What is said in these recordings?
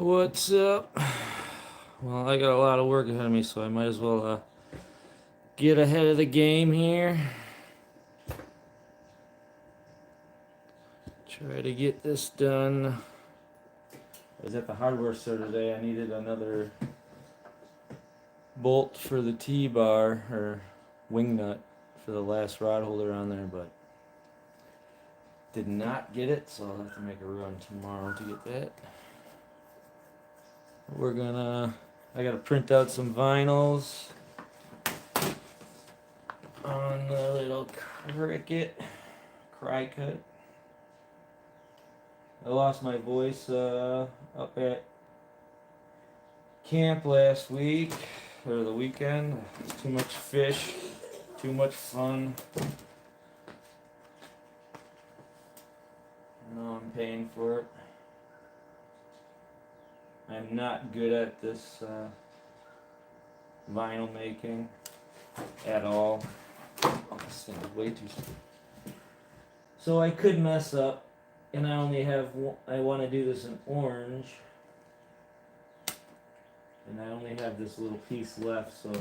What's up? Well, I got a lot of work ahead of me, so I might as well get ahead of the game here. Try to get this done. I was at the hardware store today. I needed another bolt for the T-bar or wing nut for the last rod holder on there, but did not get it, so I'll have to make a run tomorrow to get that. I gotta print out some vinyls on the little cry cut. I lost my voice up at camp last week or the weekend. Too much fish, too much fun. I know I'm paying for it. I'm not good at this vinyl making at all. This thing is way too small. So I could mess up, and I only have I want to do this in orange, and I only have this little piece left, so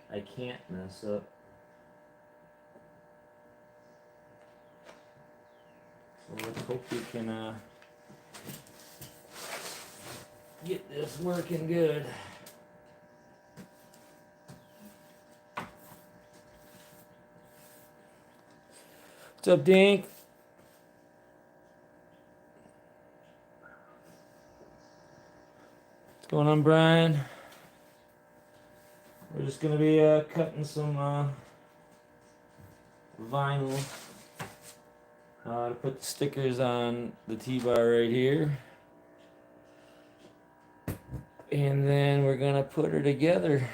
I can't mess up. So let's hope we can get this working good. What's up, Dink? What's going on, Brian? We're just gonna be cutting some vinyl to put the stickers on the T-bar right here. And then we're gonna put her together.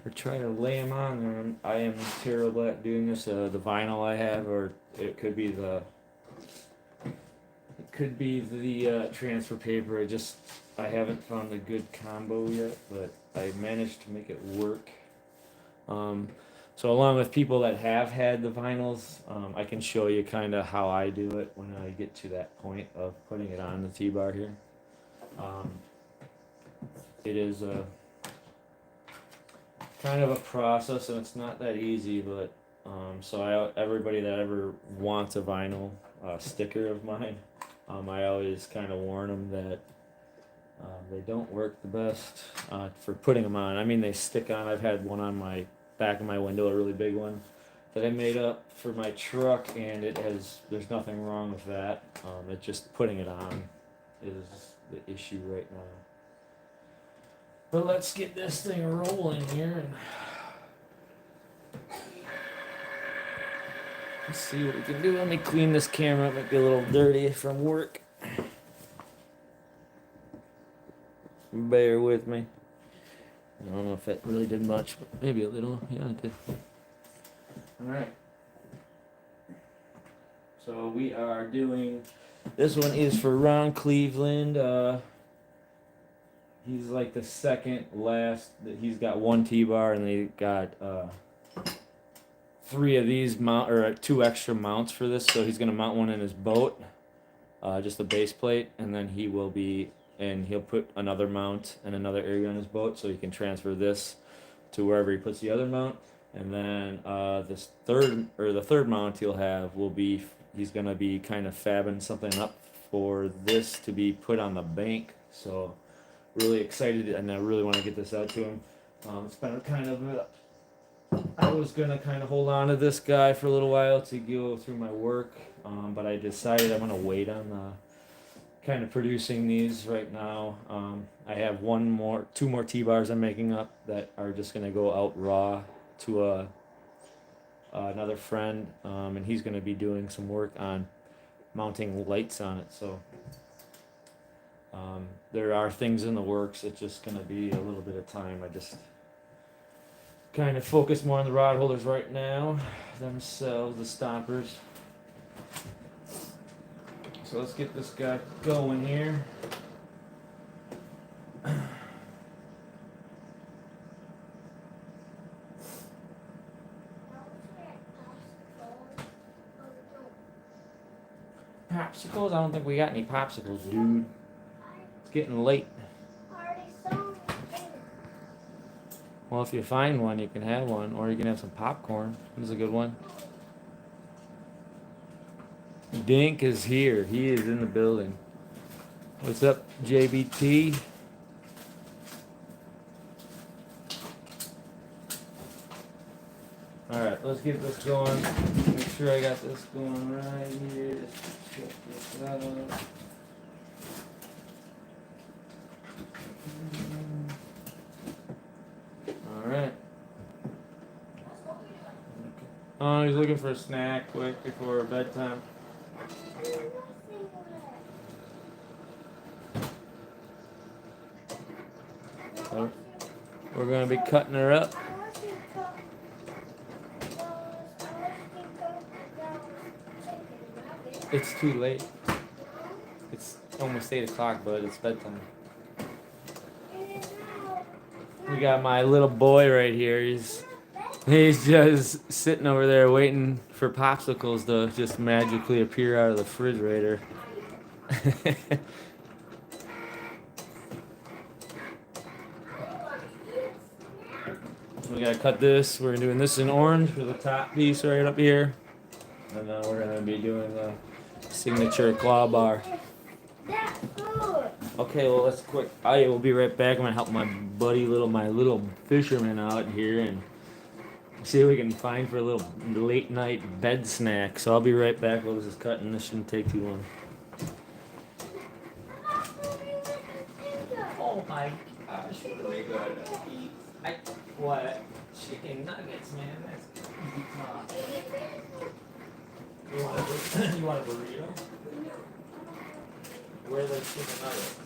We're trying to lay them on there. I am terrible at doing this. The vinyl I have, or it could be the transfer paper. I haven't found a good combo yet, but I managed to make it work. So along with people that have had the vinyls, I can show you kind of how I do it when I get to that point of putting it on the T-bar here. It is a kind of a process, and it's not that easy, but everybody that ever wants a vinyl sticker of mine, I always kind of warn them that they don't work the best for putting them on. I mean, they stick on. I've had one on my back of my window, a really big one that I made up for my truck, and there's nothing wrong with that. It's just putting it on is the issue right now. But let's get this thing rolling here and let's see what we can do. Let me clean this camera. It might be a little dirty from work. Bear with me. I don't know if that really did much, but maybe a little. Yeah, it did. Alright. So we are doing, this one is for Ron Cleveland. He's like the second last. He's got one T-bar, and they got 3 of these 2 extra mounts for this. So he's gonna mount one in his boat, just a base plate, and then he'll put another mount and another area on his boat, so he can transfer this to wherever he puts the other mount. And then the third mount he'll have he's gonna be kind of fabbing something up for this to be put on the bank. So really excited, and I really want to get this out to him. It's been I was gonna kind of hold on to this guy for a little while to go through my work, but I decided I'm gonna wait on kind of producing these right now. I have 2 more T-bars I'm making up that are just gonna go out raw to another friend, and he's gonna be doing some work on mounting lights on it. So there are things in the works. It's just gonna be a little bit of time. I just kind of focus more on the rod holders right now themselves, the stoppers. So let's get this guy going here. Popsicles? I don't think we got any popsicles, dude. It's getting late. Already saw it. Well, if you find one, you can have one, or you can have some popcorn. This is a good one. Dink is here. He is in the building. What's up, JBT? Alright, let's get this going. Make sure I got this going right here. Just check this out. Alright. Oh, he's looking for a snack quick before bedtime. So we're gonna be cutting her up. It's too late. It's almost 8 o'clock, but it's bedtime. We got my little boy right here. He's just sitting over there waiting for popsicles to just magically appear out of the refrigerator. We gotta cut this. We're doing this in orange for the top piece right up here. And then we're gonna be doing the signature claw bar. Okay, well let's quick. I will be right back. I'm gonna help my buddy, my little fisherman out here and see what we can find for a little late night bed snack. So I'll be right back while this is cutting. This shouldn't take too long. Oh my gosh, what are we gonna eat? What? Chicken nuggets, man. That's you want a burrito? Where are those chicken nuggets?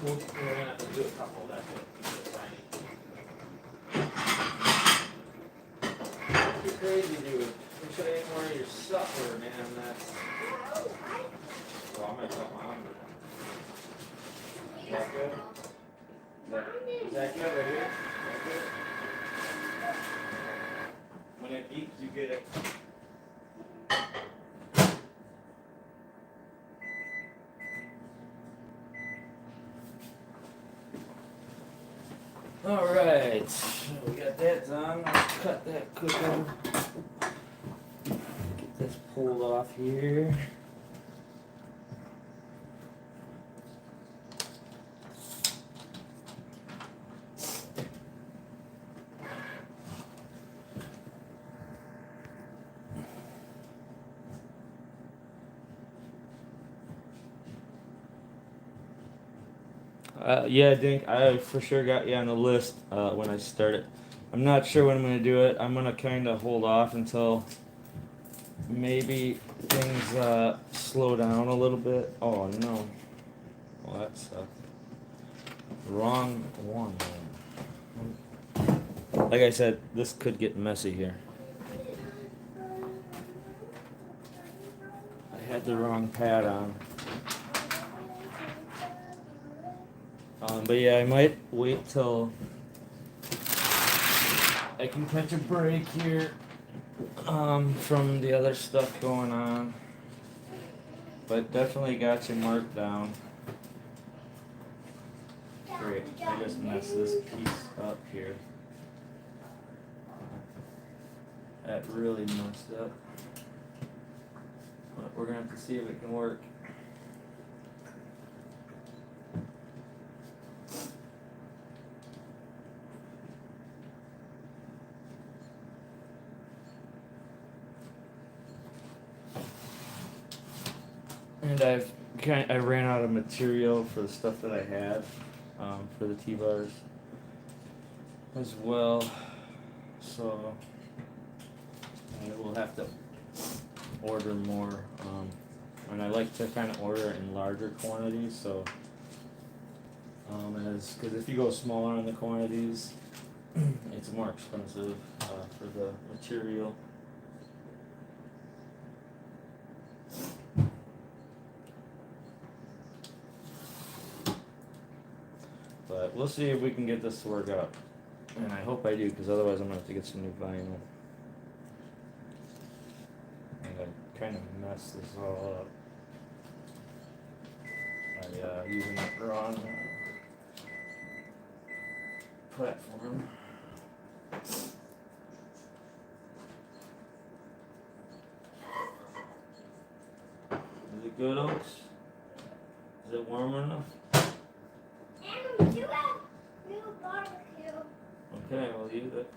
We're gonna have to do a couple. That's it. You're crazy, dude. You should have ate more of your supper, man. That's. Well, I'm gonna cut my own. Is that good? Is that good right here? Is that good? When it beeps, you get it. Alright, we got that done. Let's cut that cooking. Get this pulled off here. Yeah, Dink, I for sure got you on the list when I started. I'm not sure when I'm going to do it. I'm going to kind of hold off until maybe things slow down a little bit. Oh, no. Well, that sucked. Wrong one. Like I said, this could get messy here. I had the wrong pad on. But yeah, I might wait till I can catch a break here from the other stuff going on. But definitely got you marked down. Great, I just messed this piece up here. That really messed up. But we're gonna have to see if it can work. And I ran out of material for the stuff that I had for the T-bars as well, so I will have to order more. And I like to kind of order it in larger quantities, so because if you go smaller in the quantities, it's more expensive for the material. But we'll see if we can get this to work out. And I hope I do, because otherwise I'm going to have to get some new vinyl. And I kind of messed this all up by using the wrong platform. Is it good, Oaks? Is it warm enough? And we do have new barbecue. Okay, we'll use it.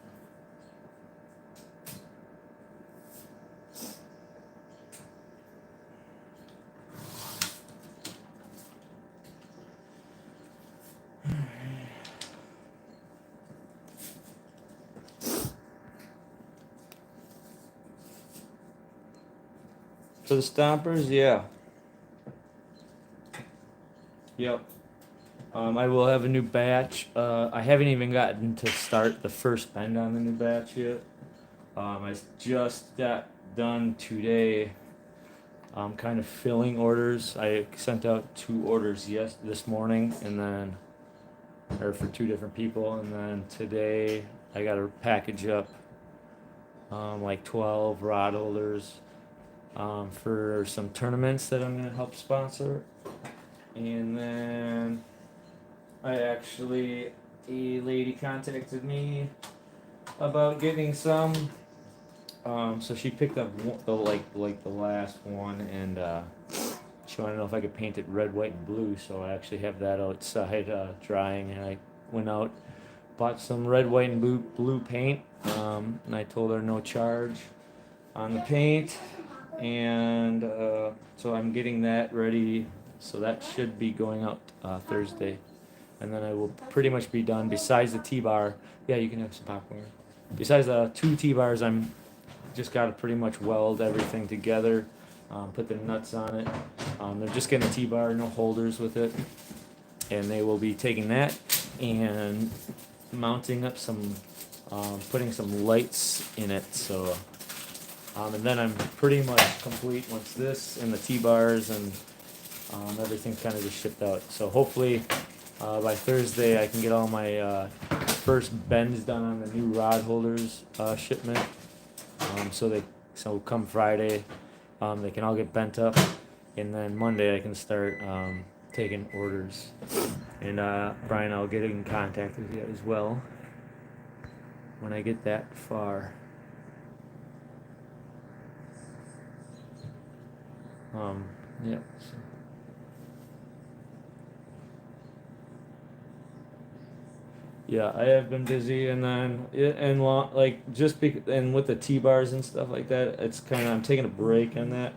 For the stompers, yeah. Yep. I will have a new batch. I haven't even gotten to start the first bend on the new batch yet. I just got done today. Kind of filling orders. I sent out 2 orders this morning, and then, or for 2 different people, and then today I got to package up like 12 rod holders for some tournaments that I'm gonna help sponsor. And then a lady contacted me about getting some. So she picked up the last one, and she wanted to know if I could paint it red, white, and blue. So I actually have that outside drying, and I went out, bought some red, white, and blue paint. And I told her no charge on the paint, and so I'm getting that ready. So that should be going out Thursday, and then I will pretty much be done. Besides the T-bar, yeah, you can have some popcorn. Besides the 2 T-bars, I'm just got to pretty much weld everything together, put the nuts on it. They're just getting a T-bar, no holders with it, and they will be taking that and mounting up some, putting some lights in it. So, and then I'm pretty much complete once this and the T-bars and everything's kind of just shipped out. So hopefully by Thursday I can get all my first bends done on the new rod holders shipment. So come Friday, they can all get bent up, and then Monday I can start taking orders. And Brian, I'll get in contact with you as well when I get that far. Yeah. So. Yeah, I have been busy, and then and with the T-bars and stuff like that, it's kind of I'm taking a break on that,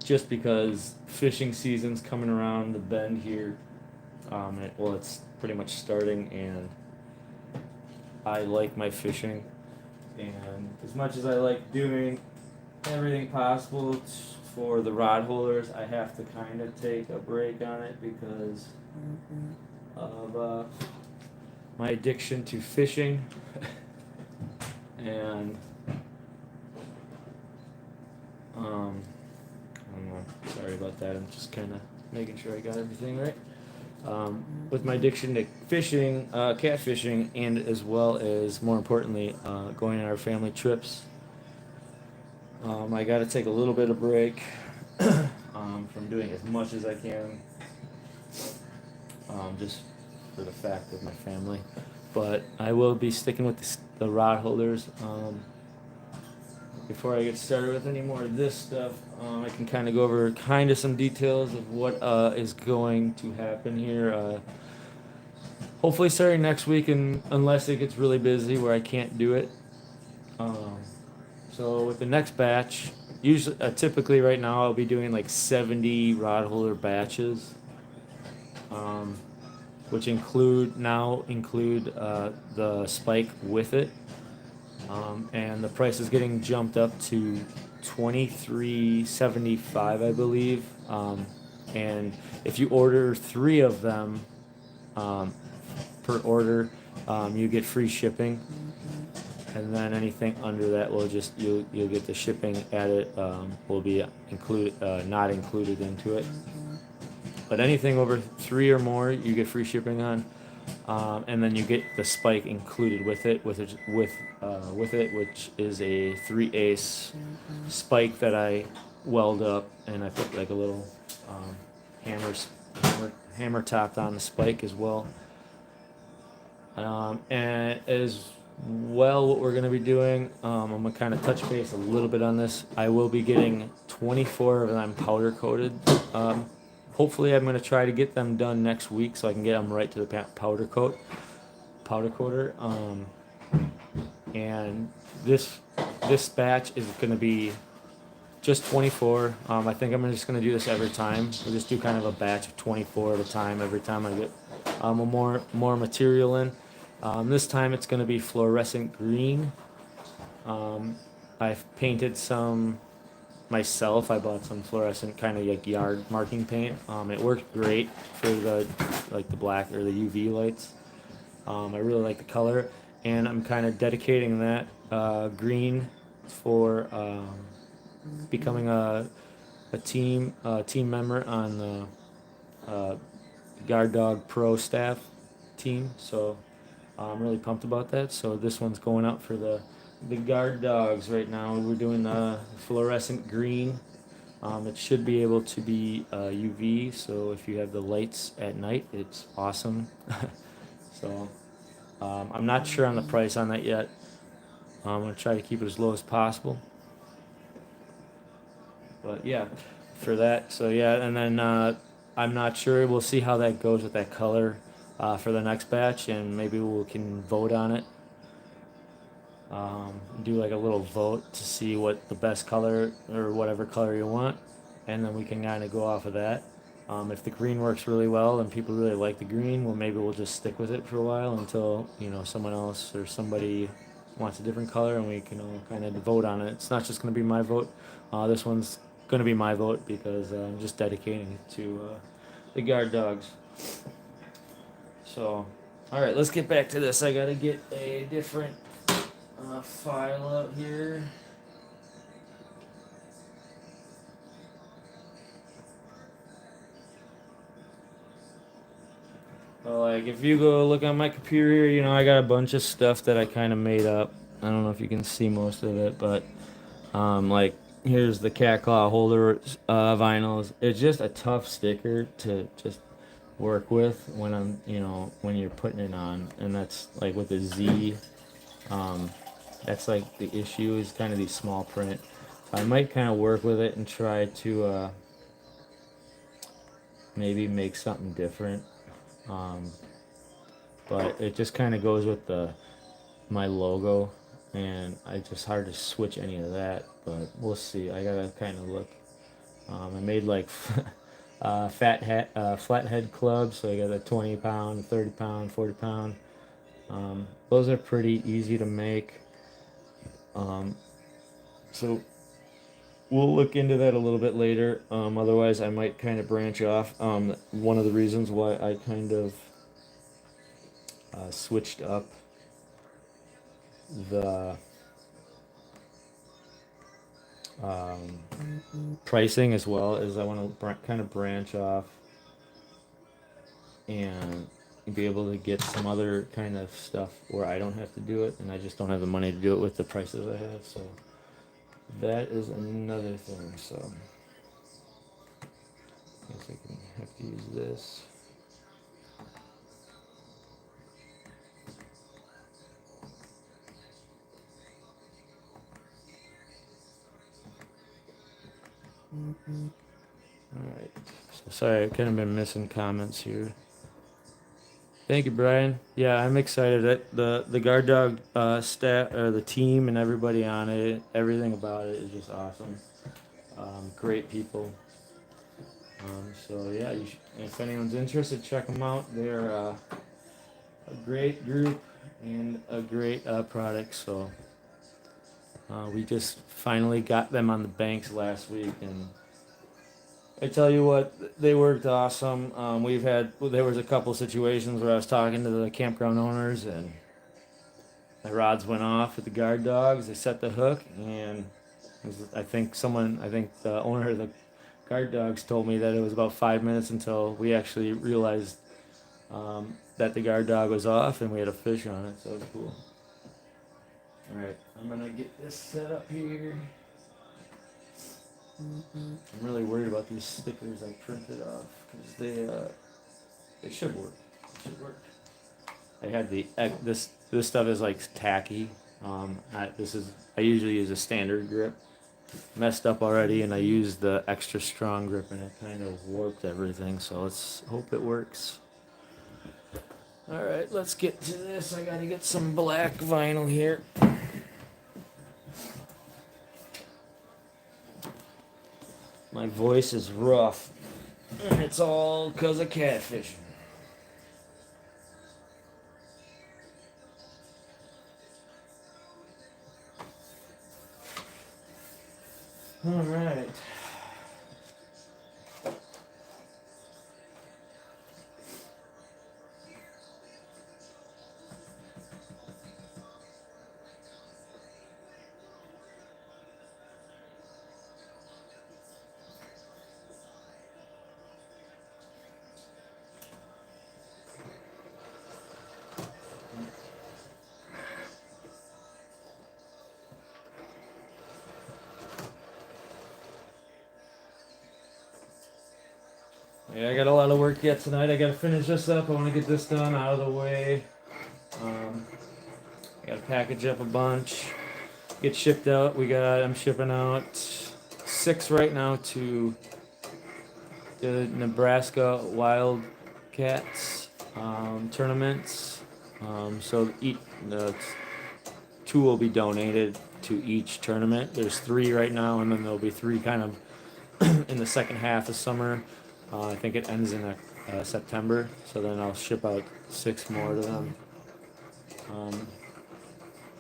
just because fishing season's coming around the bend here, it's pretty much starting, and I like my fishing, and as much as I like doing everything possible for the rod holders, I have to kind of take a break on it because of my addiction to fishing. And I don't know, sorry about that, I'm just kind of making sure I got everything right. With my addiction to fishing, catfishing, and as well as, more importantly, going on our family trips, I got to take a little bit of break from doing as much as I can, just for the fact of my family. But I will be sticking with the rod holders. Before I get started with any more of this stuff, I can kind of go over kind of some details of what is going to happen here. Hopefully starting next week, and unless it gets really busy where I can't do it. So with the next batch, usually, typically right now I'll be doing like 70 rod holder batches, which include the spike with it. And the price is getting jumped up to $23.75, I believe. And if you order 3 of them per order, you get free shipping. And then anything under that will just you'll get the shipping added, will be not included into it. But anything over 3 or more, you get free shipping on. and then you get the spike included with it, with it, which is a 3/8 spike that I weld up, and I put like a little um, hammer, hammer tapped on the spike as well. And as well, what we're going to be doing, I'm going to kind of touch base a little bit on this. I will be getting 24 of them powder coated. Hopefully, I'm going to try to get them done next week so I can get them right to the powder coater. And this batch is going to be just 24. I think I'm just going to do this every time. We'll just do kind of a batch of 24 at a time every time I get more material in. This time it's going to be fluorescent green. I've painted some myself. I bought some fluorescent kind of like yard marking paint. It worked great for the black or the UV lights. I really like the color, and I'm kind of dedicating that green for becoming a team member on the Guard Dog Pro staff team. So I'm really pumped about that. So this one's going out for the Guard Dogs right now. We're doing the fluorescent green. It should be able to be UV, so if you have the lights at night, it's awesome. So I'm not sure on the price on that yet. I'm going to try to keep it as low as possible. But yeah, for that. So yeah, and then I'm not sure. We'll see how that goes with that color for the next batch, and maybe we can vote on it. Do like a little vote to see what the best color or whatever color you want, and then we can kind of go off of that. If the green works really well and people really like the green, well, maybe we'll just stick with it for a while until someone else or somebody wants a different color, and we can all kind of vote on it. It's not just going to be my vote. This one's going to be my vote because I'm just dedicating it to the Guard Dogs. So, all right, let's get back to this. I got to get a different file out here. Well, like if you go look on my computer here, I got a bunch of stuff that I kind of made up. I don't know if you can see most of it, but like here's the cat claw holder vinyls. It's just a tough sticker to just work with when when you're putting it on, and that's like with the Z. That's like the issue is kind of these small print. So I might kind of work with it and try to maybe make something different. But it just kind of goes with my logo, and it's just hard to switch any of that. But we'll see. I gotta kind of look. I made like flathead clubs, so I got a 20 pound, 30 pound, 40 pound. Those are pretty easy to make. So we'll look into that a little bit later. Otherwise, I might kind of branch off. One of the reasons why I kind of switched up the pricing as well is I want to kind of branch off and be able to get some other kind of stuff where I don't have to do it, and I just don't have the money to do it with the prices I have. So that is another thing. So I guess I can have to use this. Alright. So sorry, I've kind of been missing comments here. Thank you, Brian. Yeah, I'm excited that the Guard Dog staff or the team and everybody on it, everything about it is just awesome. Great people. So yeah, if anyone's interested, check them out. They're a great group and a great product. So we just finally got them on the banks last week, and I tell you what, they worked awesome. There was a couple situations where I was talking to the campground owners, and the rods went off with the Guard Dogs. They set the hook, and I think the owner of the Guard Dogs told me that it was about 5 minutes until we actually realized that the guard dog was off, and we had a fish on it, so it was cool. All right, I'm gonna get this set up here. I'm really worried about these stickers I printed off because they should work. They should work. I had this stuff is like tacky. I usually use a standard grip. Messed up already, and I used the extra strong grip, and it kind of warped everything. So let's hope it works. All right, let's get to this. I gotta get some black vinyl here. My voice is rough, and it's all because of catfishing. All right. Yeah, I got a lot of work yet tonight. I gotta finish this up. I want to get this done out of the way. I gotta package up a bunch, get shipped out. I'm shipping out 6 right now to the Nebraska Wildcats tournaments. So the 2 will be donated to each tournament. There's 3 right now, and then there'll be 3 kind of in the second half of summer. I think it ends in September, so then I'll ship out 6 more to them.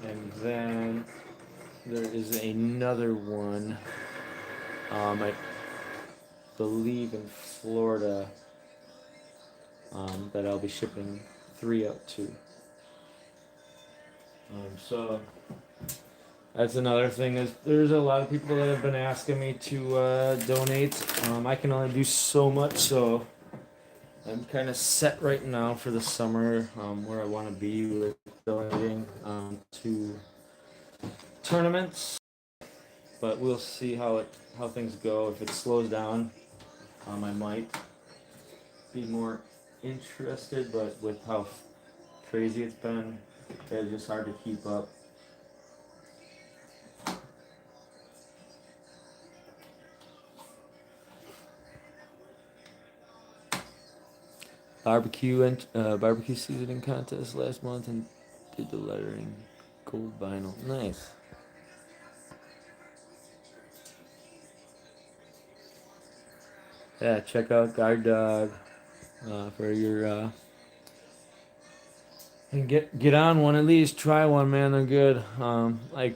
And then there is another one, I believe in Florida, that I'll be shipping 3 out to. So that's another thing. There's a lot of people that have been asking me to donate. I can only do so much, so I'm kind of set right now for the summer where I want to be with donating to tournaments. But we'll see how things go. If it slows down, I might be more interested. But with how crazy it's been, it's just hard to keep up. Barbecue seasoning contest last month and did the lettering gold vinyl. Nice. Yeah, check out Guard Dog for your and get on one at least. Try one, man. They're good. I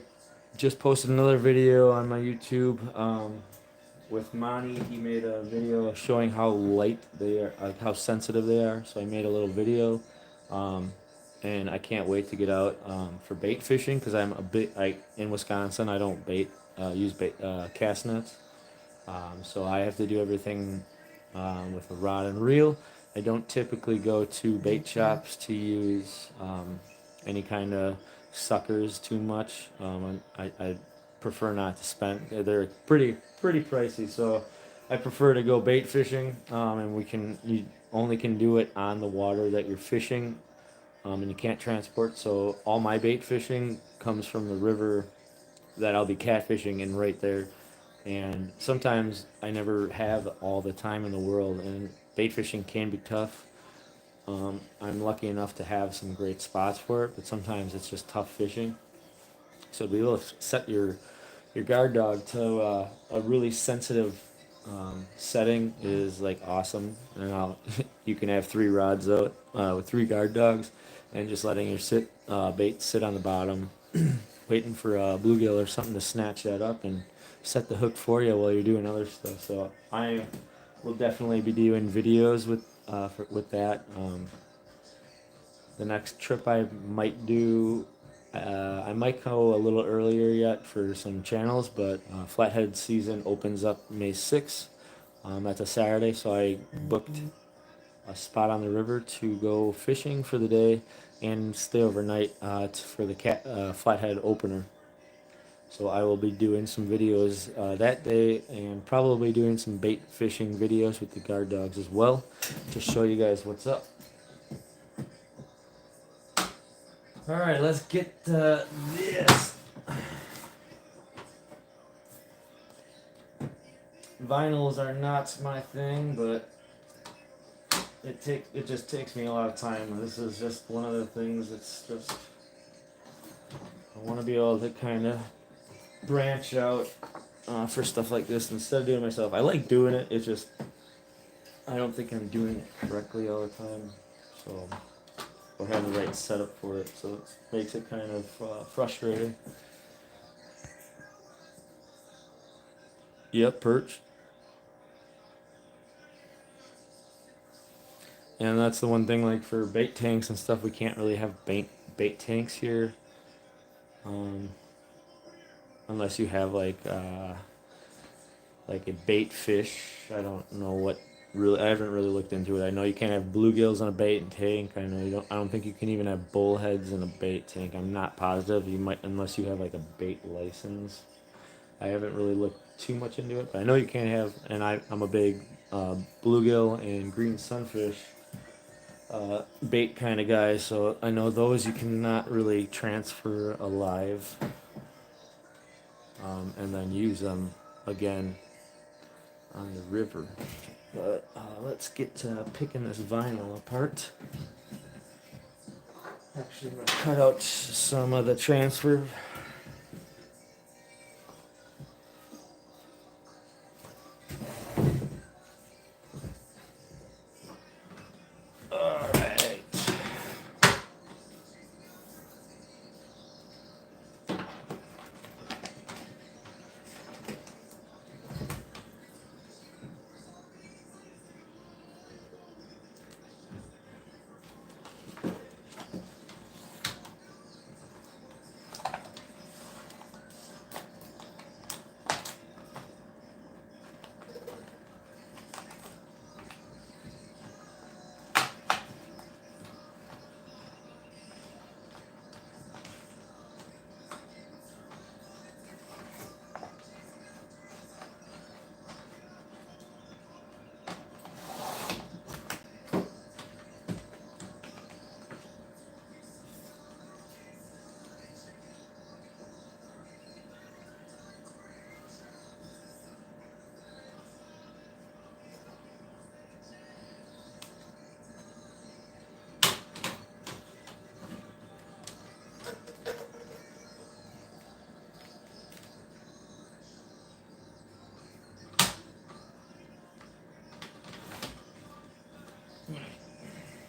just posted another video on my YouTube. With Monty, he made a video showing how light they are, like how sensitive they are. So I made a little video, and I can't wait to get out for bait fishing because I'm in Wisconsin. I don't use cast nets, so I have to do everything with a rod and reel. I don't typically go to bait shops to use any kind of suckers too much. I prefer not to spend. They're pretty pricey, so I prefer to go bait fishing, and you only can do it on the water that you're fishing, and you can't transport. So all my bait fishing comes from the river that I'll be catfishing in right there, and sometimes I never have all the time in the world, and bait fishing can be tough. I'm lucky enough to have some great spots for it, but sometimes it's just tough fishing. So to be able to set your guard dog to a really sensitive setting is like awesome. And you can have 3 rods out with 3 guard dogs, and just letting your bait sit on the bottom, waiting for a bluegill or something to snatch that up and set the hook for you while you're doing other stuff. So I will definitely be doing videos with that. The next trip I might do. I might go a little earlier yet for some channels, but Flathead season opens up May 6th. That's a Saturday, so I booked a spot on the river to go fishing for the day and stay overnight for the Flathead opener. So I will be doing some videos that day and probably doing some bait fishing videos with the guard dogs as well to show you guys what's up. Alright, let's get this. Vinyls are not my thing, but it just takes me a lot of time. This is just one of the things that's just, I want to be able to kind of branch out for stuff like this instead of doing it myself. I like doing it, it's just I don't think I'm doing it correctly all the time, so or having the right setup for it, so it makes it kind of frustrating. Yep, perch. And that's the one thing, like for bait tanks and stuff, we can't really have bait tanks here, unless you have like a bait fish. I don't know what really. I haven't really looked into it. I know you can't have bluegills in a bait tank. I know you don't. I don't think you can even have bullheads in a bait tank. I'm not positive. You might, unless you have like a bait license. I haven't really looked too much into it, but I know you can't have. And I'm a big bluegill and green sunfish bait kind of guy, so I know those you cannot really transfer alive and then use them again on the river. But let's get to picking this vinyl apart. Actually, I'm going to cut out some of the transfer. Alright.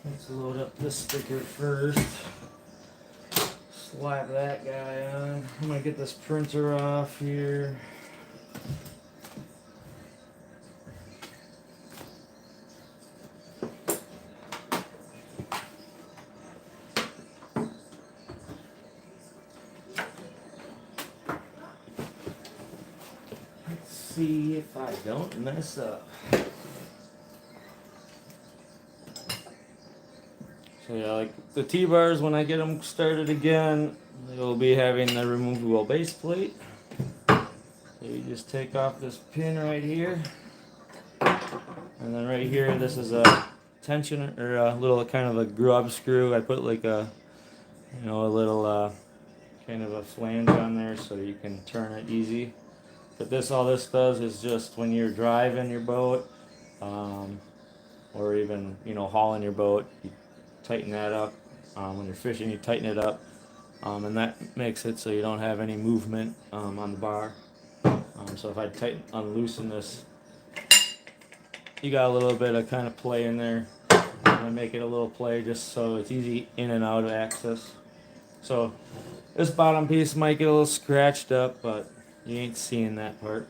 Let's load up this sticker first. Slap that guy on. I'm gonna get this printer off here. Let's see if I don't mess up. So yeah, like the T-bars, when I get them started again, they'll be having the removable base plate. So you just take off this pin right here, and then right here, this is a tension or a little kind of a grub screw. I put like a, a little kind of a flange on there so you can turn it easy. But all this does is just when you're driving your boat, or even hauling your boat, you tighten that up. When you're fishing, you tighten it up, and that makes it so you don't have any movement on the bar. So if I unloosen this, you got a little bit of kind of play in there. I'm gonna make it a little play just so it's easy in and out of access. So this bottom piece might get a little scratched up, but you ain't seeing that part.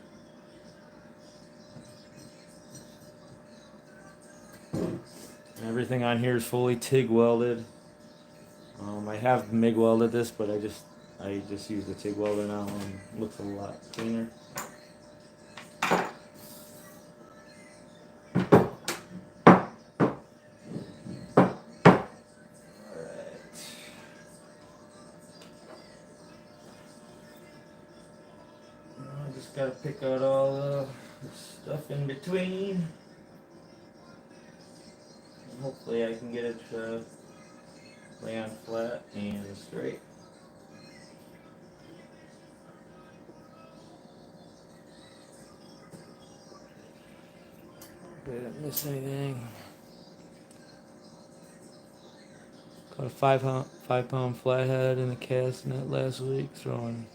Everything on here is fully TIG welded. I have MIG welded this, but I just use the TIG welder now and it looks a lot cleaner. gotta pick out all the stuff in between. And hopefully I can get it to lay on flat and straight. Didn't miss anything. Caught a 5 pound flathead in a cast net last week, throwing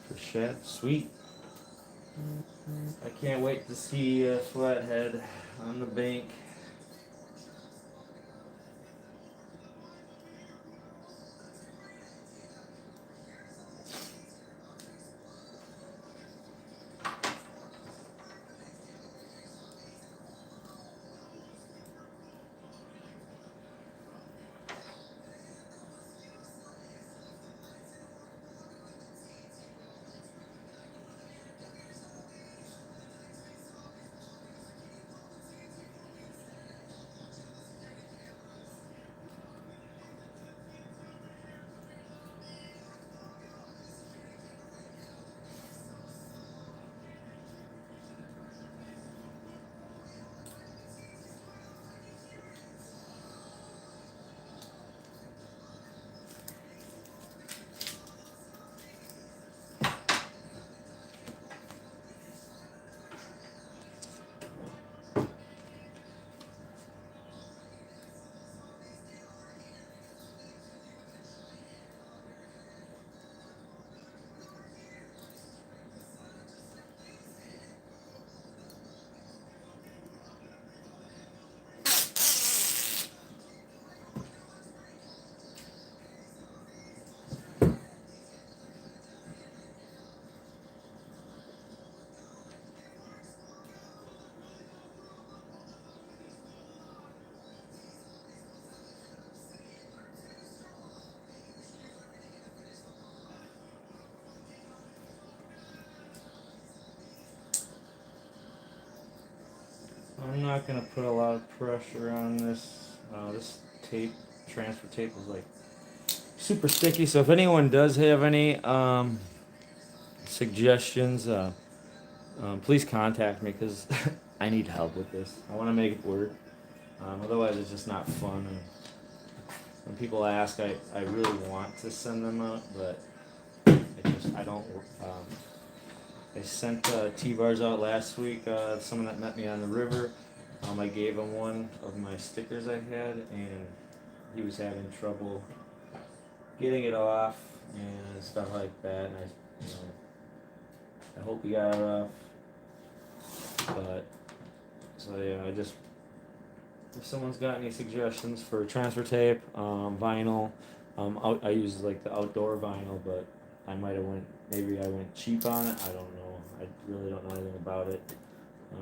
for shad. Sweet. I can't wait to see a flathead on the bank. I'm not gonna put a lot of pressure on this. This tape, transfer tape, is like super sticky. So if anyone does have any suggestions, please contact me because I need help with this. I want to make it work. Otherwise, it's just not fun. And when people ask, I really want to send them out, but I don't. I sent T-bars out last week. Someone that met me on the river. I gave him one of my stickers I had, and he was having trouble getting it off and stuff like that. And I hope he got it off. But so yeah, if someone's got any suggestions for transfer tape, vinyl, I use like the outdoor vinyl, but I went cheap on it. I don't know. I really don't know anything about it.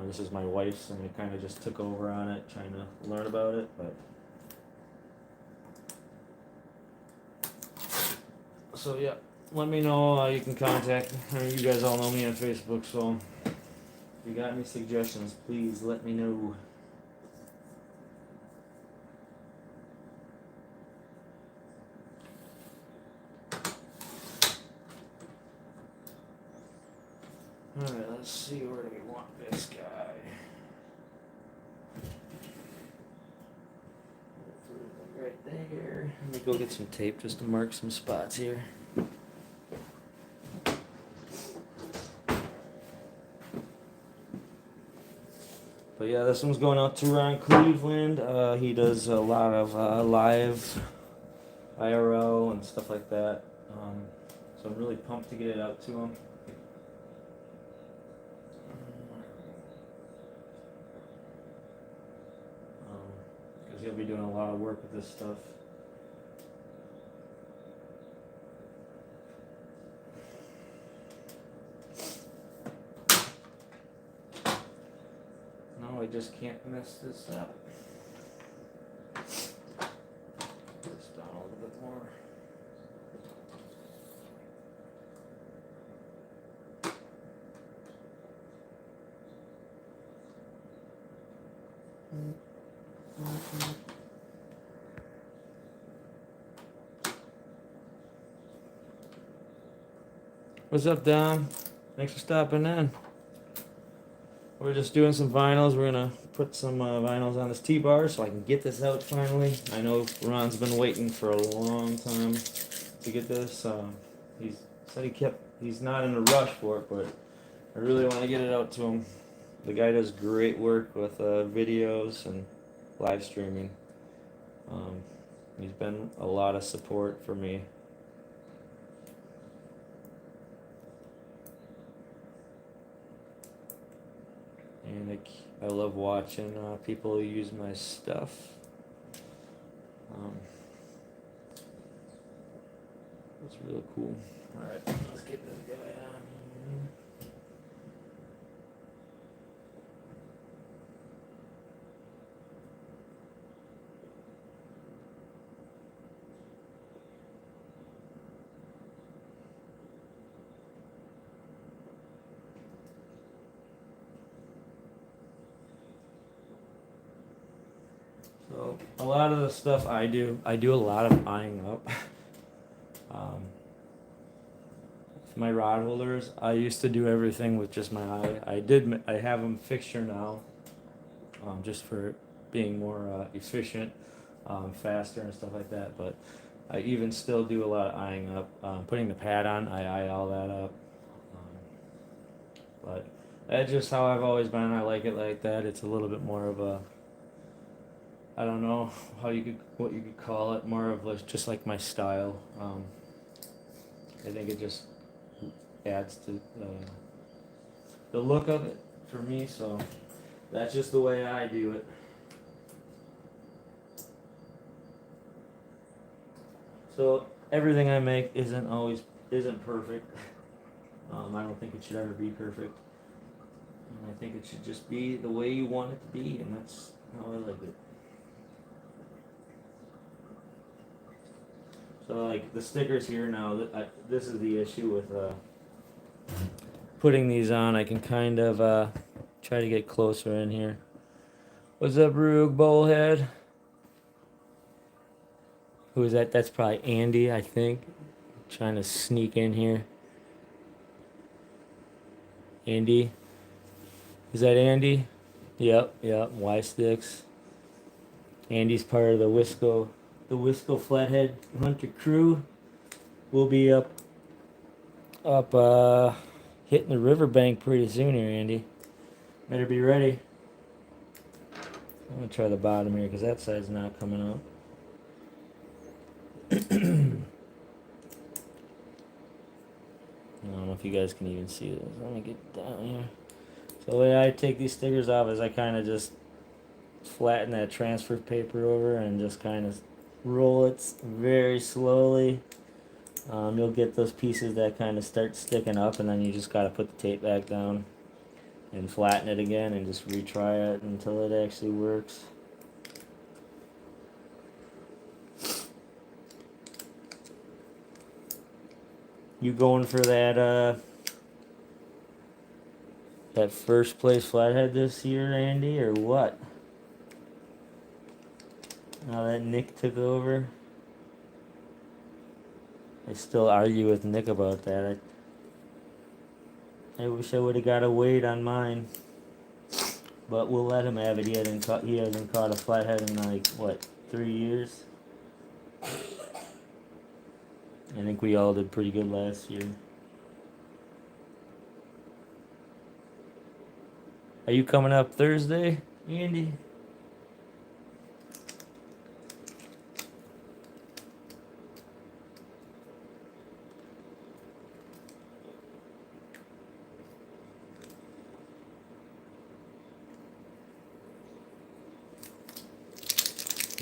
This is my wife's, and I kind of just took over on it, trying to learn about it. But so yeah, let me know. You can contact me. You guys all know me on Facebook, so if you got any suggestions, please let me know. Alright, let's see, where do we want this guy? Right there. Let me go get some tape just to mark some spots here. But yeah, this one's going out to Ron Cleveland. He does a lot of live IRL and stuff like that. So I'm really pumped to get it out to him. He'll be doing a lot of work with this stuff. No, I just can't mess this up. Put this down a little bit more. What's up, Dom? Thanks for stopping in. We're just doing some vinyls. We're gonna put some vinyls on this T-bar so I can get this out finally. I know Ron's been waiting for a long time to get this. He said he's not in a rush for it, but I really want to get it out to him. The guy does great work with videos and live streaming. He's been a lot of support for me. And I love watching people use my stuff. It's really cool. Alright, let's get this guy on. So a lot of the stuff I do a lot of eyeing up. My rod holders, I used to do everything with just my eye. I have them fixture now, just for being more efficient, faster and stuff like that. But I even still do a lot of eyeing up. Putting the pad on, I eye all that up. But that's just how I've always been. I like it like that. It's a little bit more of a, I don't know what you could call it, more of just like my style. I think it just adds to the look of it for me, so that's just the way I do it. So everything I make isn't perfect. I don't think it should ever be perfect. I think it should just be the way you want it to be, and that's how I like it. So like the stickers here now, this is the issue with putting these on. I can kind of try to get closer in here. What's up, Rug Bullhead? Who is that? That's probably Andy, I think. Trying to sneak in here. Andy. Is that Andy? Yep. Y-Sticks. Andy's part of the Wisco Flathead Hunter crew. We'll be up hitting the riverbank pretty soon here, Andy. Better be ready. I'm gonna try the bottom here because that side's not coming up. I don't know if you guys can even see this. Let me get down here. So the way I take these stickers off is I kind of just flatten that transfer paper over and just kind of roll it very slowly. You'll get those pieces that kind of start sticking up, and then you just got to put the tape back down and flatten it again and just retry it until it actually works. You going for that first place flathead this year, Andy, or what? Now that Nick took over, I still argue with Nick about that. I wish I would have got a weight on mine, but we'll let him have it. He hasn't caught a flathead in like what, 3 years. I think we all did pretty good last year. Are you coming up Thursday, Andy?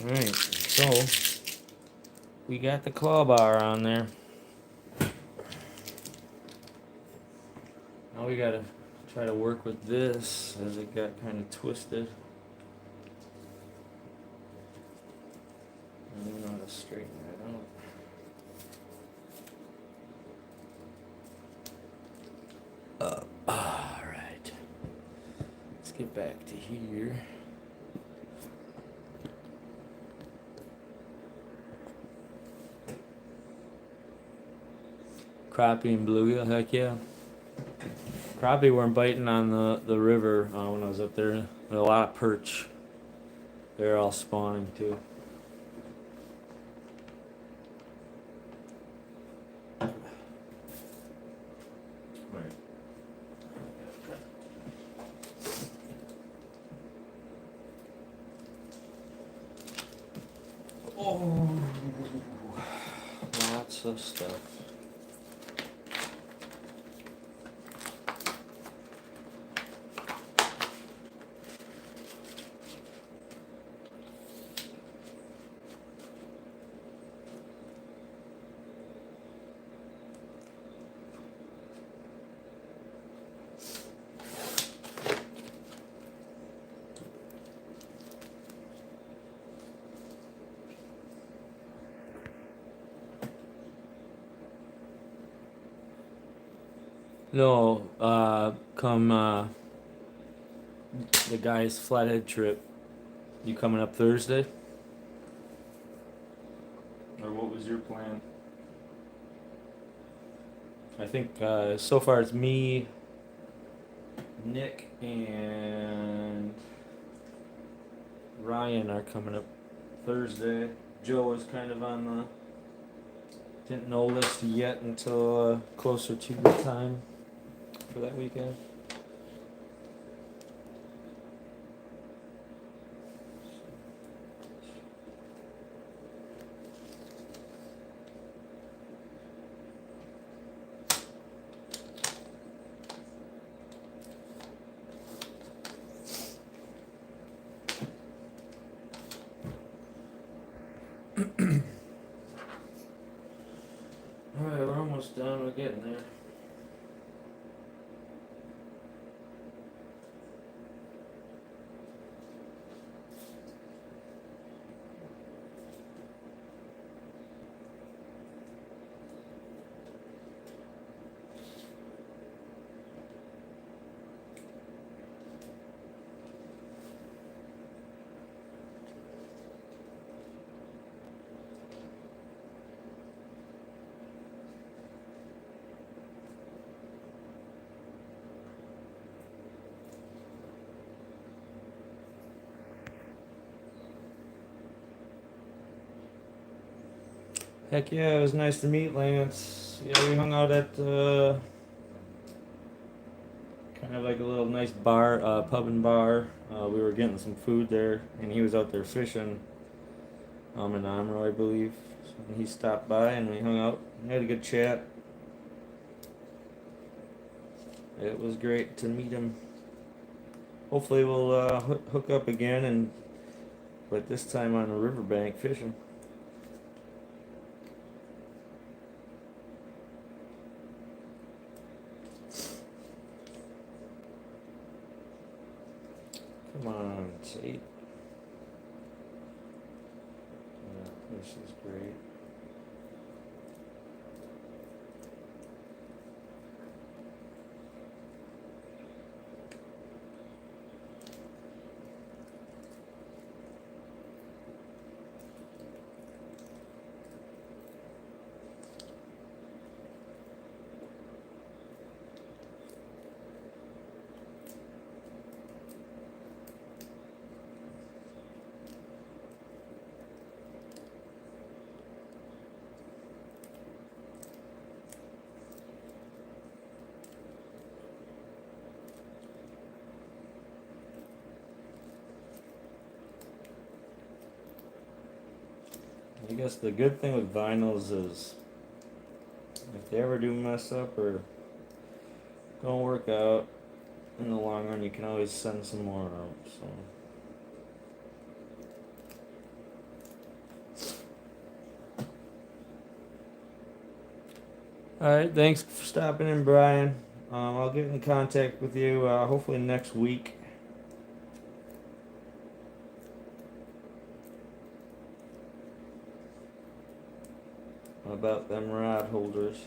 Alright, so we got the claw bar on there. Now we gotta try to work with this as it got kind of twisted. I don't know how to straighten that out. Alright. Let's get back to here. Crappie and bluegill, heck yeah. Probably weren't biting on the river when I was up there. There a lot of perch. They're all spawning too. Oh, lots of stuff. No, come the guy's flathead trip. You coming up Thursday? Or what was your plan? I think so far it's me, Nick, and Ryan are coming up Thursday. Joe is kind of on the didn't know list yet until closer to the time for that weekend. Alright, we're almost done. We're getting there. Heck yeah, it was nice to meet Lance. Yeah, we hung out at kind of like a little nice bar, pub and bar. We were getting some food there, and he was out there fishing. In Amro, I believe. So he stopped by and we hung out. We had a good chat. It was great to meet him. Hopefully we'll hook up again, but this time on a riverbank fishing. Come on, it's 8. Yeah, this is great. I guess the good thing with vinyls is if they ever do mess up or don't work out in the long run, you can always send some more out. So. Alright, thanks for stopping in, Brian. I'll get in contact with you hopefully next week. About them rod holders.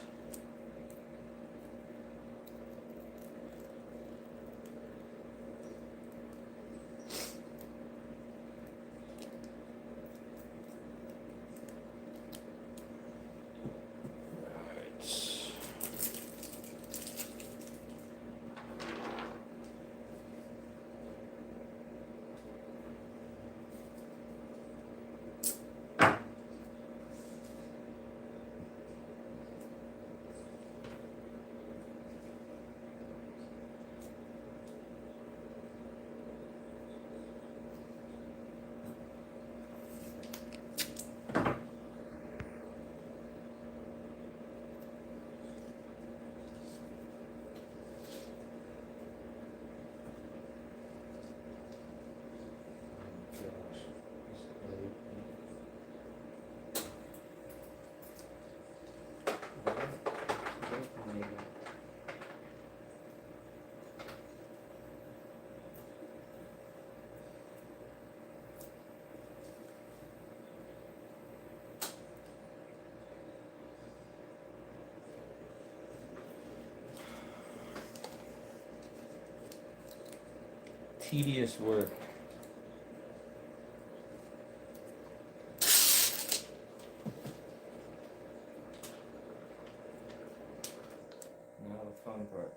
tedious work. Now the fun part.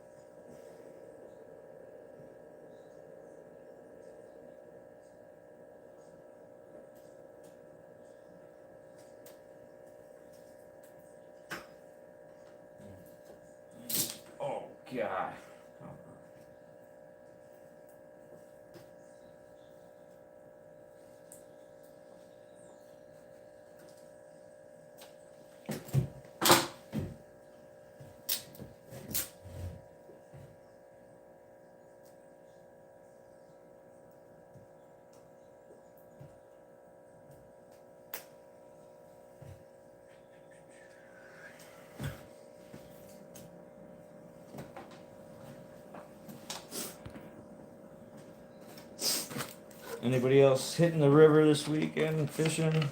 Oh God. Anybody else hitting the river this weekend fishing?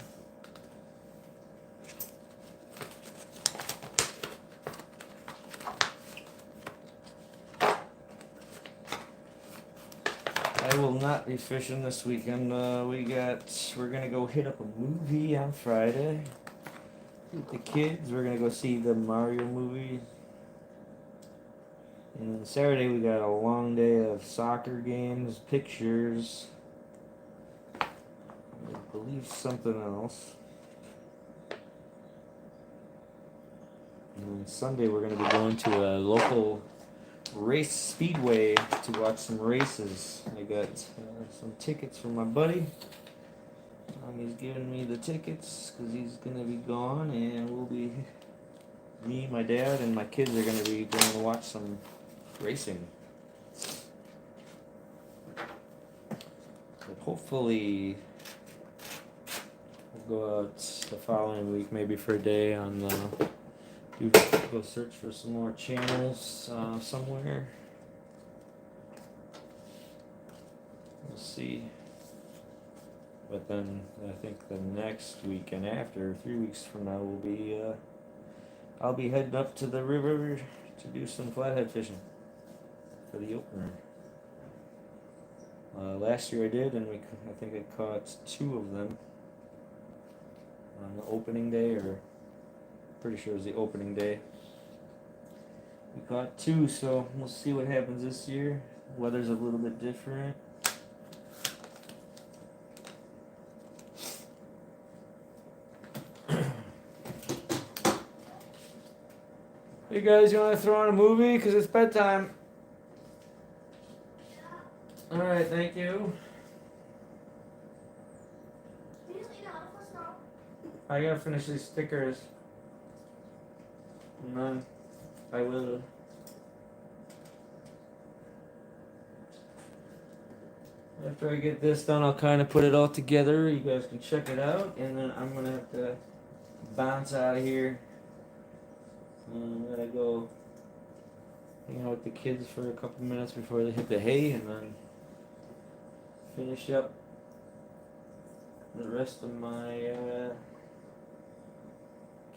I will not be fishing this weekend. We're gonna go hit up a movie on Friday with the kids. We're gonna go see the Mario movie. And Saturday we got a long day of soccer games, pictures, I believe something else. And then Sunday we're gonna be going to a local race speedway to watch some races. I got some tickets from my buddy. He's giving me the tickets because he's gonna be gone, and me, my dad, and my kids are gonna be going to watch some racing. But hopefully we'll go out the following week, maybe for a day on go search for some more channels somewhere. We'll see. But then I think the next weekend after, 3 weeks from now, I'll be heading up to the river to do some flathead fishing for the opener. Last year I did, and I think I caught 2 of them on the opening day, or pretty sure it was the opening day. We caught 2, so we'll see what happens this year. Weather's a little bit different. Hey guys, you want to throw on a movie? Because it's bedtime. Alright, thank you. I gotta finish these stickers. And then I will. After I get this done, I'll kind of put it all together. You guys can check it out. And then I'm going to have to bounce out of here. I'm gonna go hang out with the kids for a couple minutes before they hit the hay, and then finish up the rest of my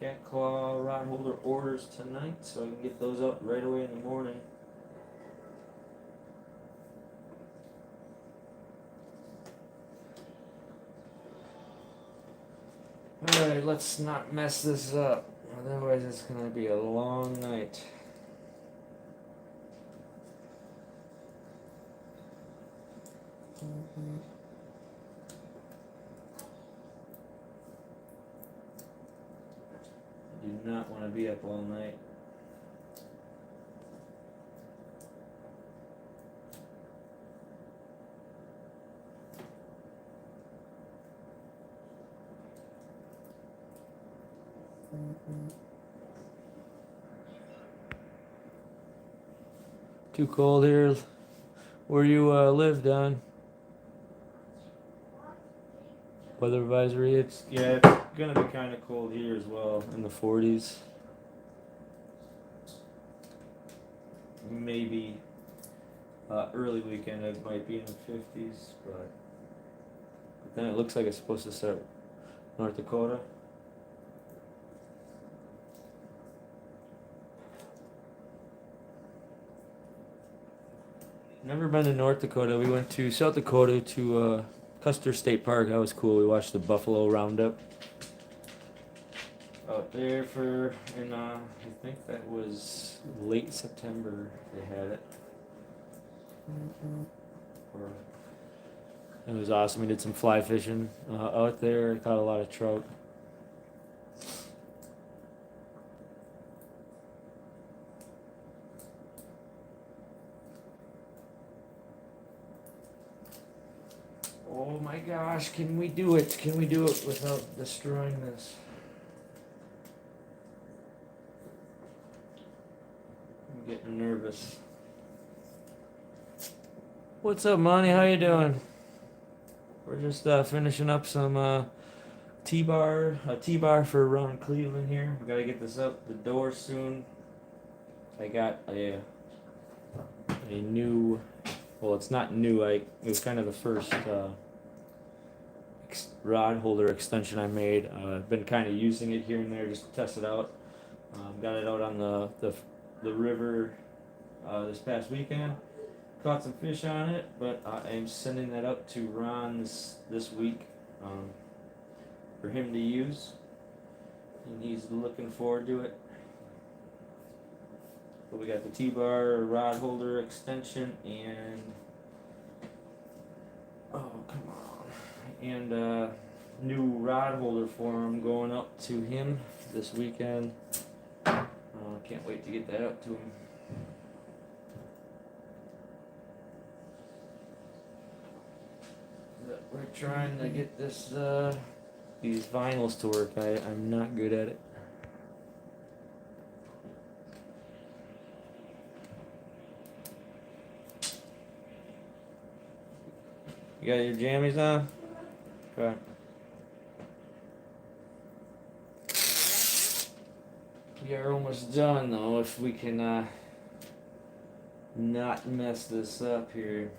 cat claw rod holder orders tonight, so I can get those up right away in the morning. Alright, let's not mess this up. Otherwise, it's going to be a long night. I do not want to be up all night. Too cold here where you live, Don. Weather advisory. It's gonna be kind of cold here as well, in the 40s. Maybe early weekend it might be in the 50s, but then it looks like it's supposed to start North Dakota. Never been to North Dakota. We went to South Dakota to Custer State Park. That was cool. We watched the buffalo roundup out there for, and I think that was late September they had it. Or, it was awesome. We did some fly fishing out there. Caught a lot of trout. Oh my gosh, can we do it? Can we do it without destroying this? I'm getting nervous. What's up, Monty? How you doing? We're just finishing up some T-bar for Ron Cleveland here. We gotta get this up the door soon. I got a new, well, it's not new. It was kind of the first rod holder extension I made. I've been kind of using it here and there just to test it out. Got it out on the river this past weekend. Caught some fish on it, but I am sending that up to Ron this week for him to use, and he's looking forward to it. But we got the T-bar rod holder extension and new rod holder for him going up to him this weekend. Can't wait to get that up to him. But we're trying to get these vinyls to work. I'm not good at it. You got your jammies on? Okay. We are almost done though, if we can not mess this up here.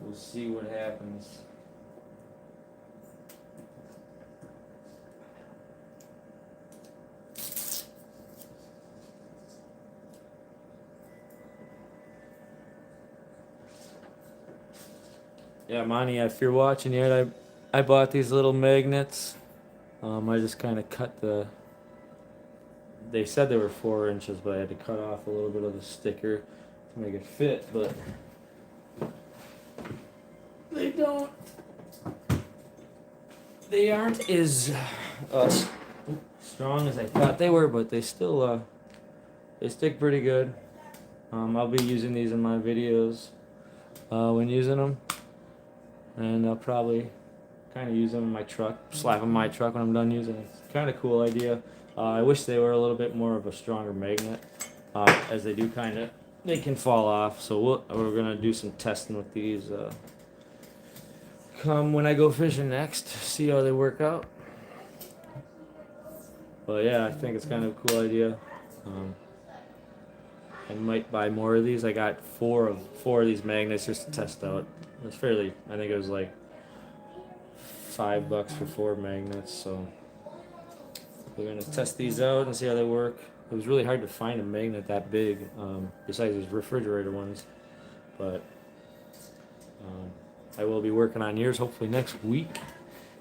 We'll see what happens. Yeah, Monty, if you're watching yet, I bought these little magnets. I just kind of cut they said they were 4 inches, but I had to cut off a little bit of the sticker to make it fit, but they aren't as strong as I thought they were, but they still they stick pretty good. I'll be using these in my videos when using them, and I'll probably kind of use them in my truck, slap them in my truck when I'm done using it. It's kind of cool idea. I wish they were a little bit more of a stronger magnet, as they can fall off. So we're gonna do some testing with these. Come when I go fishing next, see how they work out. But yeah, I think it's kind of a cool idea. I might buy more of these. I got four of these magnets just to test out. It's fairly, I think it was like $5 for 4 magnets. So we're gonna test these out and see how they work. It was really hard to find a magnet that big, besides these refrigerator ones. But I will be working on yours hopefully next week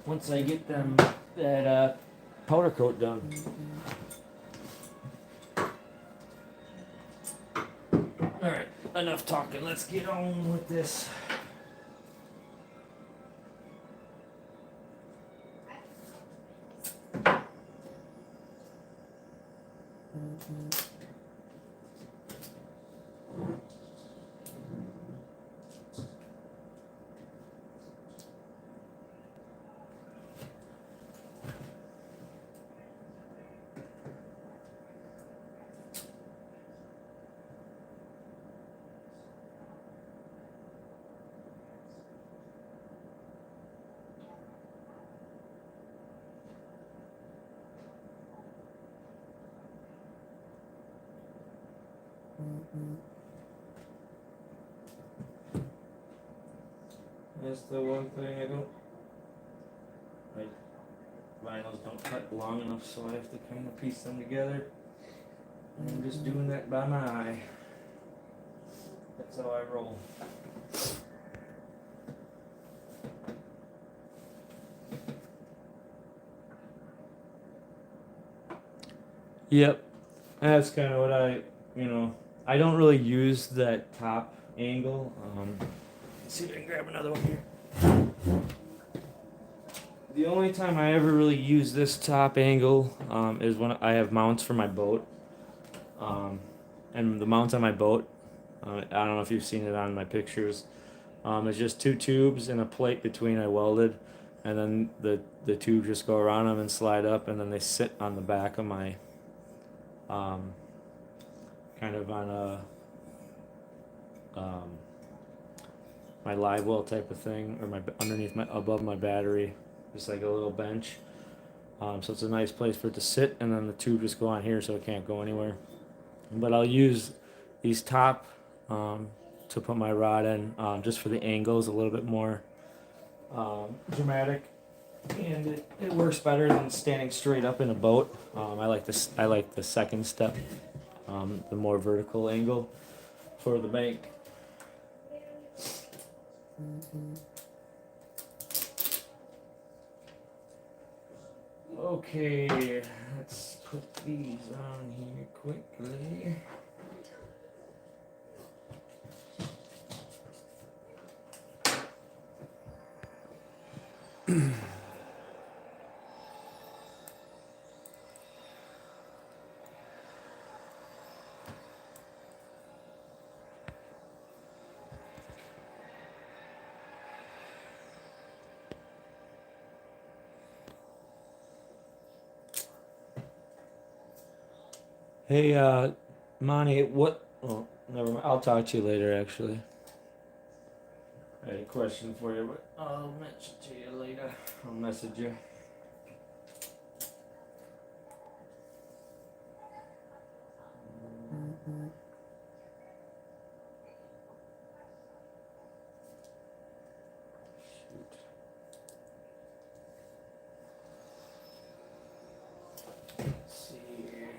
once I get that powder coat done. Alright, enough talking. Let's get on with this. That's the one thing I don't. vinyls don't cut long enough, so I have to kind of piece them together. And I'm just doing that by my eye. That's how I roll. Yep, that's kind of what I don't really use that top angle. Let's see if I can grab another one here. The only time I ever really use this top angle is when I have mounts for my boat. And the mounts on my boat, I don't know if you've seen it on my pictures. It's just two tubes and a plate between I welded, and then the tubes just go around them and slide up, and then they sit on the back of my, kind of on my live well type of thing, or above my battery, just like a little bench. So it's a nice place for it to sit, and then the tube just go on here so it can't go anywhere. But I'll use these top to put my rod in, just for the angles a little bit more dramatic, and it works better than standing straight up in a boat. I like this. I like the second step, the more vertical angle for the bank. Okay, let's put these on here quickly. Hey, Monty, what? Oh, never mind. I'll talk to you later, actually. I had a question for you, but I'll mention to you later. I'll message you. Let's see here.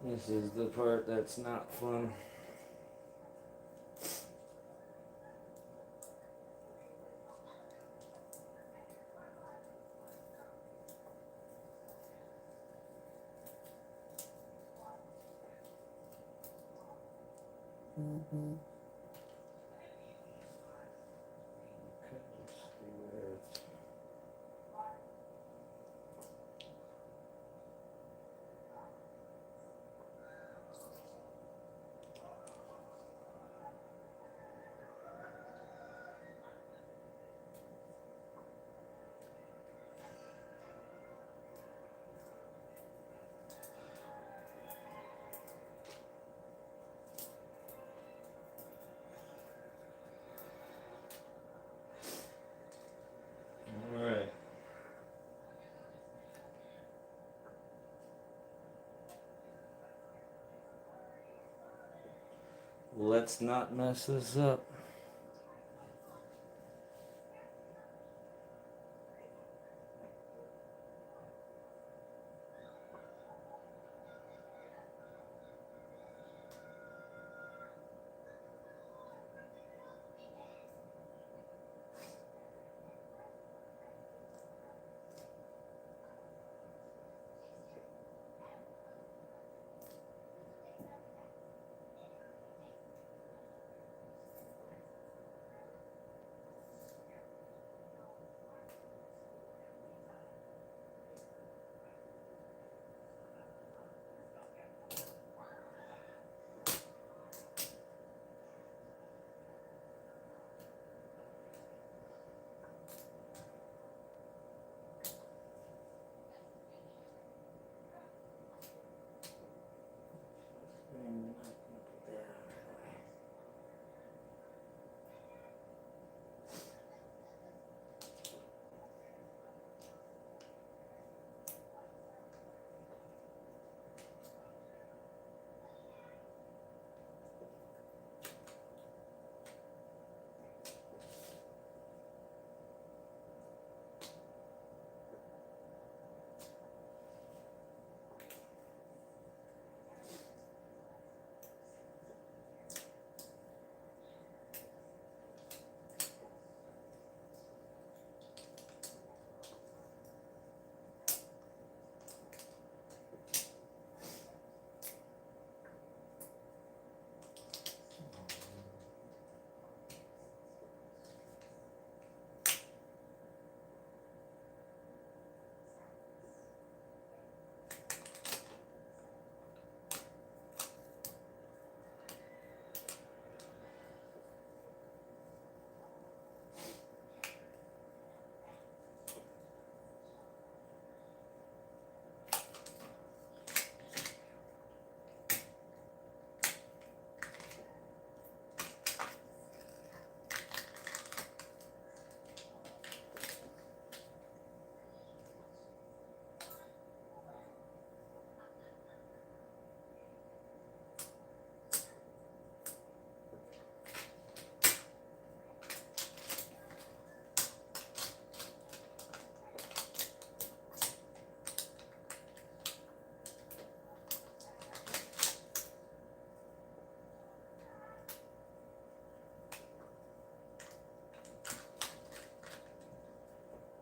This is the part that's not fun. Okay, let's see where it's. All right. Let's not mess this up.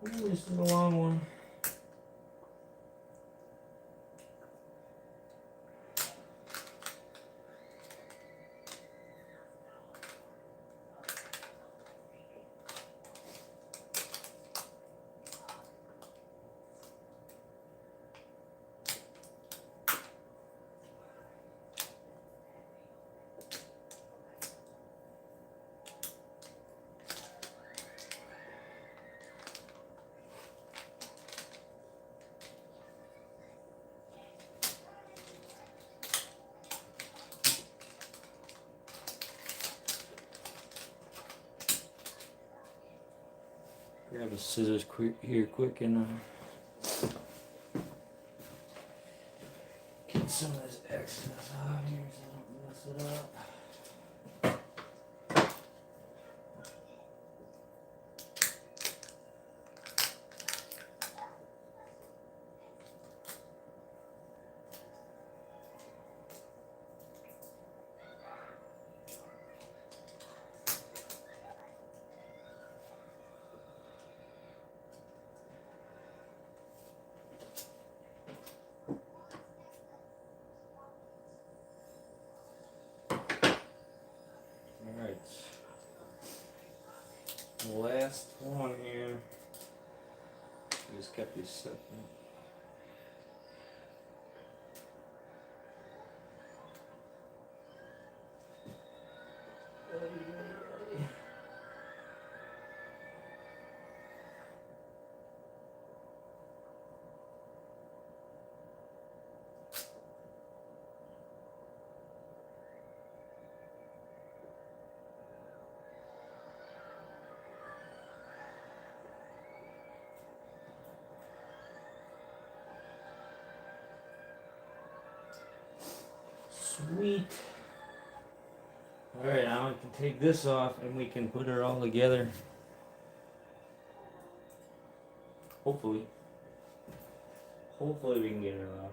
Ooh, this is a long one. Grab the scissors quick and get some of this excess out here so I don't mess it up. Alright. Last one here. Just kept these separate. Sweet. Alright, now we can take this off and we can put her all together. Hopefully. Hopefully we can get her off.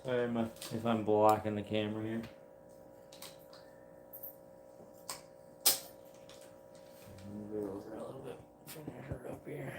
Sorry if I'm blocking the camera here. Move her over a little bit. Finish her up here.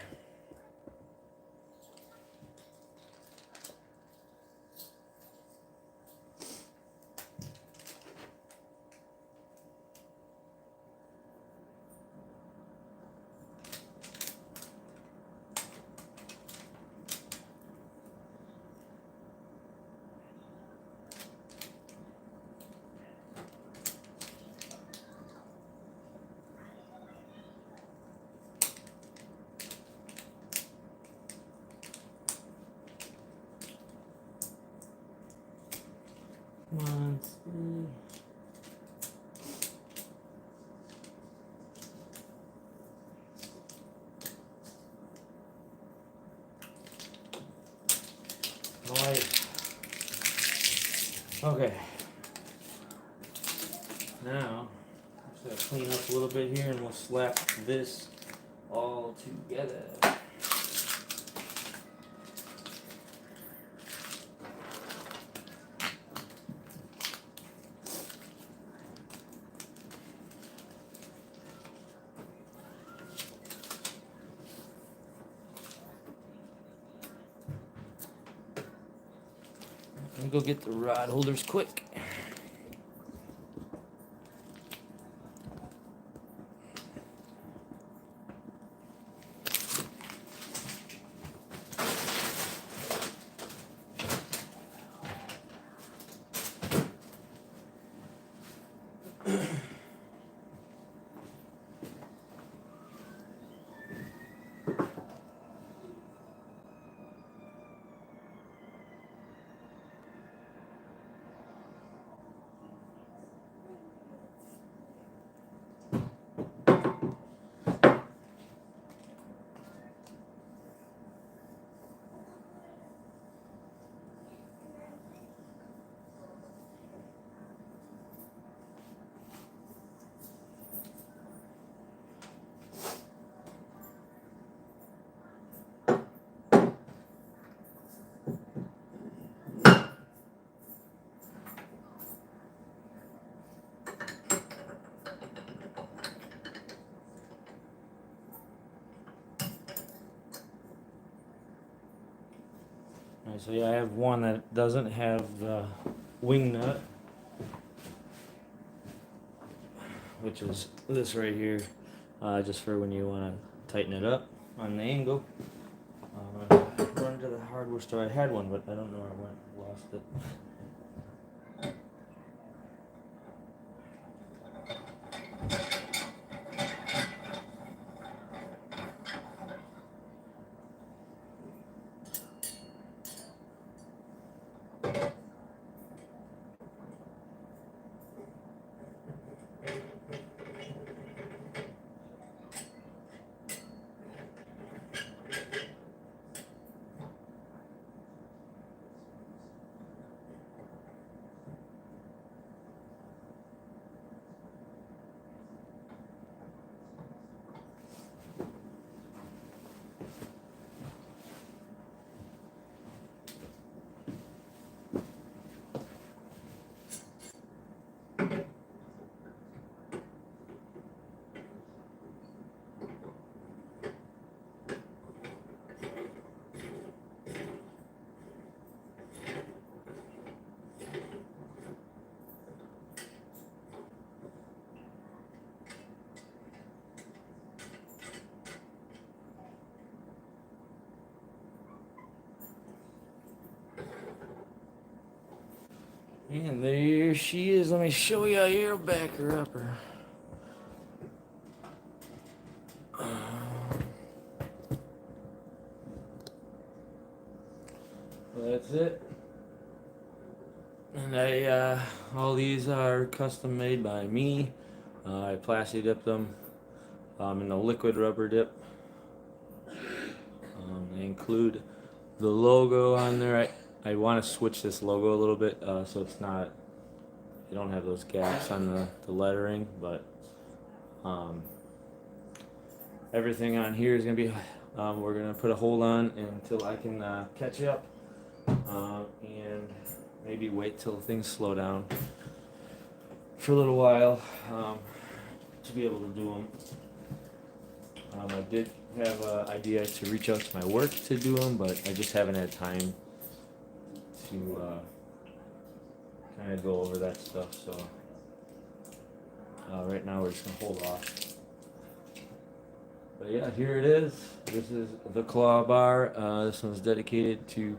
Come on, Steve. Nice. Okay. Now, I'm just gonna clean up a little bit here and we'll slap this all together. Let me go get the rod holders quick. Alright, so yeah, I have one that doesn't have the wing nut, which is this right here, just for when you want to tighten it up on the angle. I run to the hardware store. I had one, but I don't know where I went. Lost it. And there she is. Let me show you here. Back her up. Well, that's it. And all these are custom made by me. I plasti dipped them in the liquid rubber dip. They include the logo on there. I want to switch this logo a little bit so it's not, you don't have those gaps on the lettering, but everything on here is going to be, we're going to put a hold on until I can catch up and maybe wait till things slow down for a little while to be able to do them. I did have an idea to reach out to my work to do them, but I just haven't had time to kind of go over that stuff. So right now we're just gonna hold off. But yeah, here it is. This is the claw bar. This one's dedicated to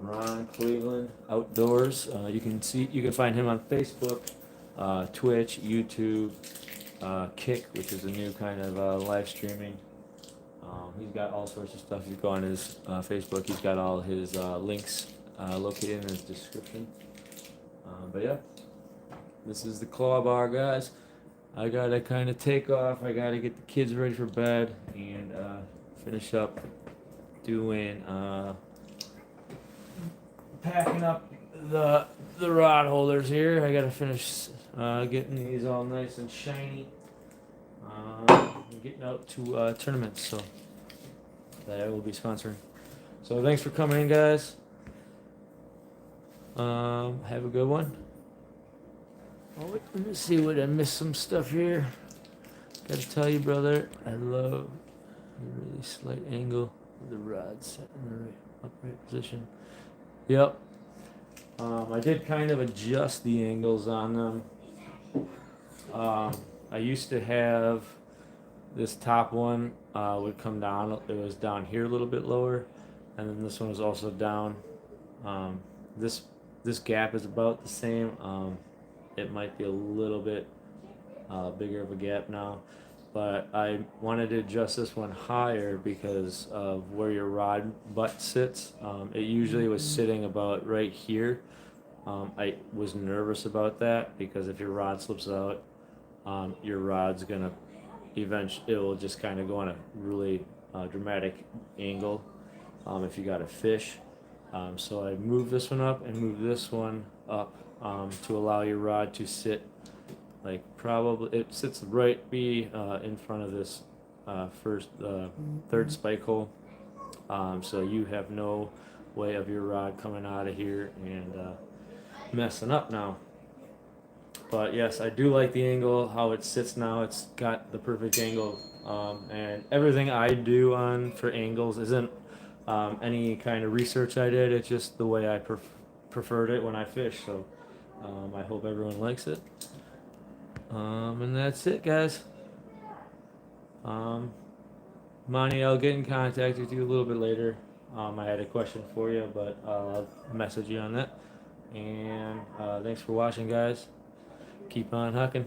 Ron Cleveland Outdoors. You can find him on Facebook, Twitch, YouTube, Kick, which is a new kind of live streaming. He's got all sorts of stuff. You go on his Facebook. He's got all his links located in his description. But yeah, this is the claw bar, guys. I gotta kind of take off. I gotta get the kids ready for bed and finish up doing packing up the rod holders here. I gotta finish getting these all nice and shiny. Getting out to tournaments, so that I will be sponsoring. So thanks for coming in, guys. Have a good one. Oh, wait, let me see what I missed some stuff here. Gotta tell you, brother, I love the really slight angle of the rod set in the right upright position. Yep. I did kind of adjust the angles on them. I used to have this top one would come down. It was down here a little bit lower, and then this one was also down. This gap is about the same. It might be a little bit bigger of a gap now, but I wanted to adjust this one higher because of where your rod butt sits. It usually was sitting about right here. I was nervous about that because if your rod slips out, your rod's gonna eventually, it will just kind of go on a really dramatic angle if you got a fish. So I moved this one up and moved this one up to allow your rod to sit like probably, it sits right in front of this third spike hole. So you have no way of your rod coming out of here and messing up now. But yes, I do like the angle, how it sits now. It's got the perfect angle. And everything I do for angles isn't any kind of research I did. It's just the way I preferred it when I fish. So I hope everyone likes it. And that's it, guys. Monty, I'll get in contact with you a little bit later. I had a question for you, but I'll message you on that. And thanks for watching, guys. Keep on hucking.